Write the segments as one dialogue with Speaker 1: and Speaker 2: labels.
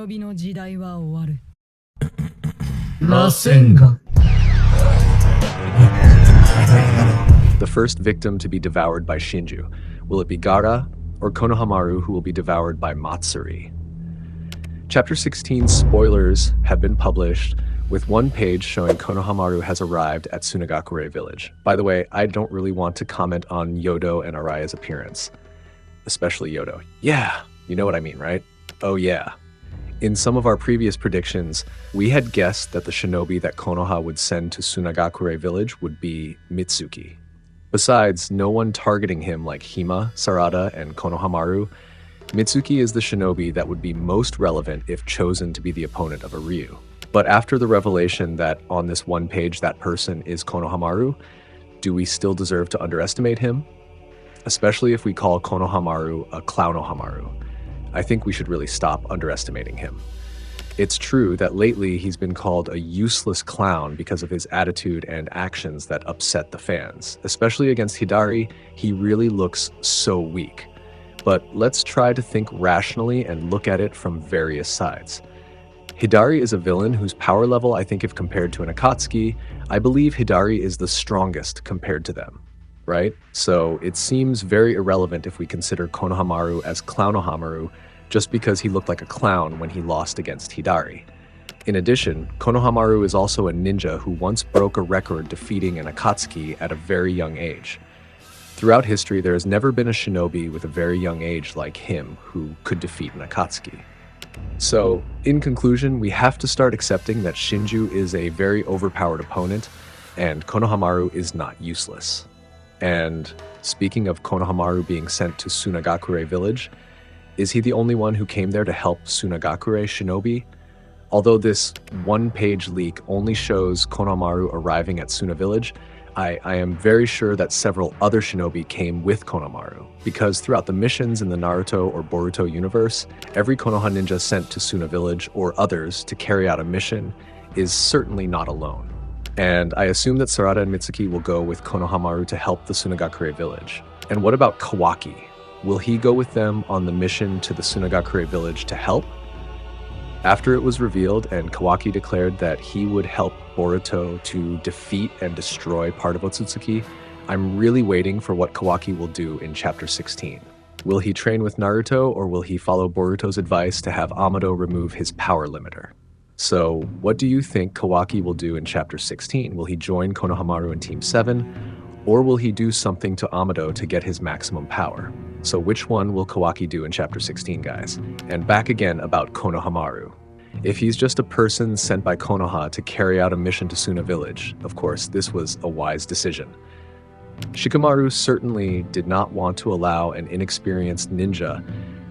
Speaker 1: 忍びの時代は終わる。
Speaker 2: 螺旋が
Speaker 3: The first victim to be devoured by Shinju. Will it be Gaara or Konohamaru who will be devoured by Matsuri? Chapter 16 spoilers have been published, with one page showing Konohamaru has arrived at Sunagakure village. By the way, I don't really want to comment on Yodo and Araya's appearance. Especially Yodo. Yeah, you know what I mean, right? Oh yeah. In some of our previous predictions, we had guessed that the shinobi that Konoha would send to Sunagakure village would be Mitsuki. Besides, no one targeting him like Hima, Sarada, and Konohamaru, Mitsuki is the shinobi that would be most relevant if chosen to be the opponent of a Ryu. But after the revelation that on this one page that person is Konohamaru, do we still deserve to underestimate him? Especially if we call Konohamaru a Clownohamaru. I think we should really stop underestimating him. It's true that lately he's been called a useless clown because of his attitude and actions that upset the fans. Especially against Hidari, he really looks so weak. But let's try to think rationally and look at it from various sides. Hidari is a villain whose power level, I think if compared to an Akatsuki, I believe Hidari is the strongest compared to them, right? So it seems very irrelevant if we consider Konohamaru as Clownohamaru just because he looked like a clown when he lost against Hidari. In addition, Konohamaru is also a ninja who once broke a record defeating an Akatsuki at a very young age. Throughout history, there has never been a shinobi with a very young age like him who could defeat an Akatsuki. So, in conclusion, we have to start accepting that Shinju is a very overpowered opponent, and Konohamaru is not useless. And speaking of Konohamaru being sent to Sunagakure village, is he the only one who came there to help Sunagakure shinobi? Although this one-page leak only shows Konohamaru arriving at Suna village, I am very sure that several other shinobi came with Konohamaru, because throughout the missions in the Naruto or Boruto universe, every Konoha ninja sent to Suna village or others to carry out a mission is certainly not alone. And I assume that Sarada and Mitsuki will go with Konohamaru to help the Sunagakure village. And what about Kawaki? Will he go with them on the mission to the Sunagakure village to help? After it was revealed and Kawaki declared that he would help Boruto to defeat and destroy part of Otsutsuki, I'm really waiting for what Kawaki will do in Chapter 16. Will he train with Naruto, or will he follow Boruto's advice to have Amado remove his power limiter? So, what do you think Kawaki will do in Chapter 16? Will he join Konohamaru in Team 7, or will he do something to Amado to get his maximum power? So which one will Kawaki do in Chapter 16, guys? And back again about Konohamaru. If he's just a person sent by Konoha to carry out a mission to Suna village, of course, this was a wise decision. Shikamaru certainly did not want to allow an inexperienced ninja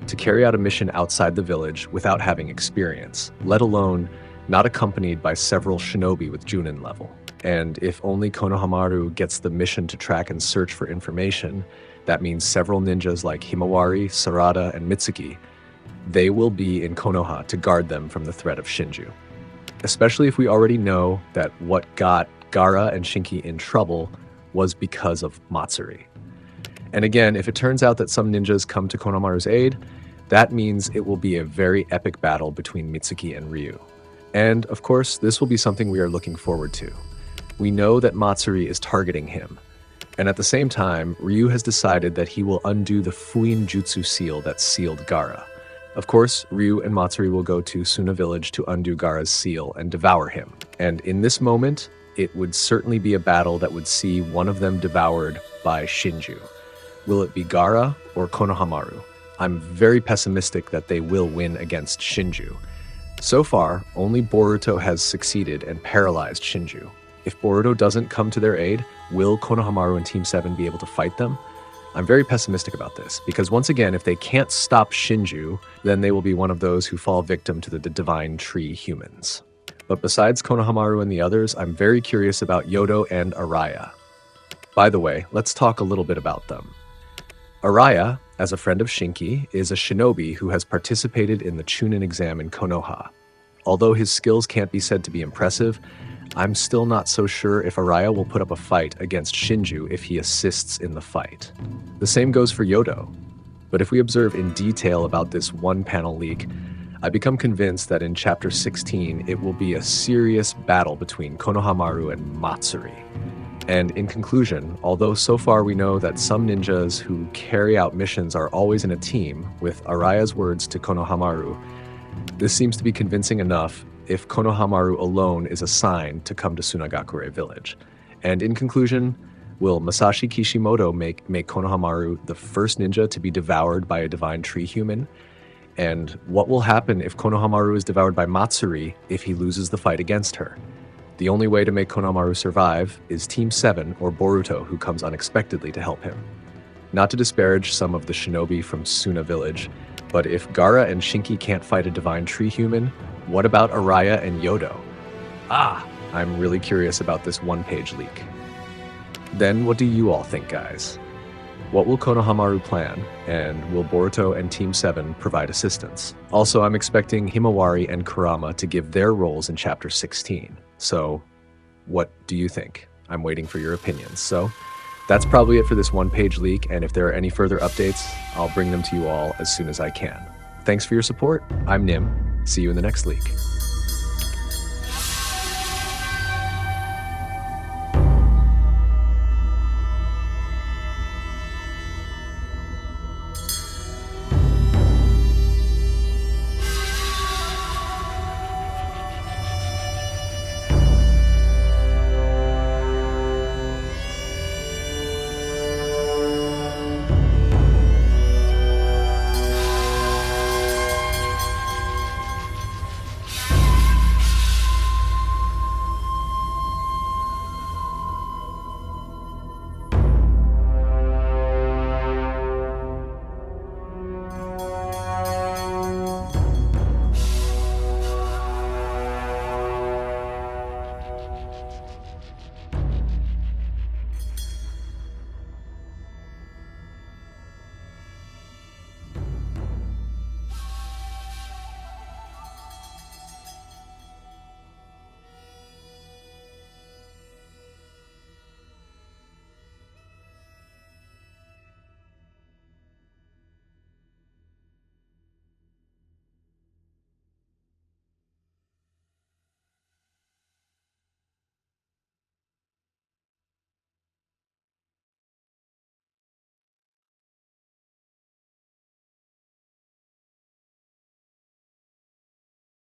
Speaker 3: to carry out a mission outside the village without having experience, let alone not accompanied by several shinobi with Junin level. And if only Konohamaru gets the mission to track and search for information, that means several ninjas like Himawari, Sarada, and Mitsuki, they will be in Konoha to guard them from the threat of Shinju. Especially if we already know that what got Gaara and Shinki in trouble was because of Matsuri. And again, if it turns out that some ninjas come to Konohamaru's aid, that means it will be a very epic battle between Mitsuki and Ryu. And of course, this will be something we are looking forward to. We know that Matsuri is targeting him. And at the same time, Ryu has decided that he will undo the Fuin Jutsu seal that sealed Gaara. Of course, Ryu and Matsuri will go to Suna village to undo Gaara's seal and devour him. And in this moment, it would certainly be a battle that would see one of them devoured by Shinju. Will it be Gaara or Konohamaru? I'm very pessimistic that they will win against Shinju. So far, only Boruto has succeeded and paralyzed Shinju. If Boruto doesn't come to their aid, will Konohamaru and Team 7 be able to fight them? I'm very pessimistic about this, because once again, if they can't stop Shinju, then they will be one of those who fall victim to the divine tree humans. But besides Konohamaru and the others, I'm very curious about Yodo and Araya. By the way, let's talk a little bit about them. Araya, as a friend of Shinki, is a shinobi who has participated in the Chunin exam in Konoha. Although his skills can't be said to be impressive, I'm still not so sure if Araya will put up a fight against Shinju if he assists in the fight. The same goes for Yodo. But if we observe in detail about this one panel leak, I become convinced that in Chapter 16, it will be a serious battle between Konohamaru and Matsuri. And in conclusion, although so far we know that some ninjas who carry out missions are always in a team, with Araya's words to Konohamaru, this seems to be convincing enough if Konohamaru alone is assigned to come to Sunagakure village. And in conclusion, will Masashi Kishimoto make Konohamaru the first ninja to be devoured by a divine tree human? And what will happen if Konohamaru is devoured by Matsuri if he loses the fight against her? The only way to make Konohamaru survive is Team 7 or Boruto, who comes unexpectedly to help him. Not to disparage some of the shinobi from Suna village, but if Gaara and Shinki can't fight a divine tree human, what about Araya and Yodo? I'm really curious about this one-page leak. Then what do you all think, guys? What will Konohamaru plan, and will Boruto and Team 7 provide assistance? Also, I'm expecting Himawari and Kurama to give their roles in Chapter 16. So, what do you think? I'm waiting for your opinions. So, that's probably it for this one-page leak, and if there are any further updates, I'll bring them to you all as soon as I can. Thanks for your support. I'm Nim. See you in the next leak.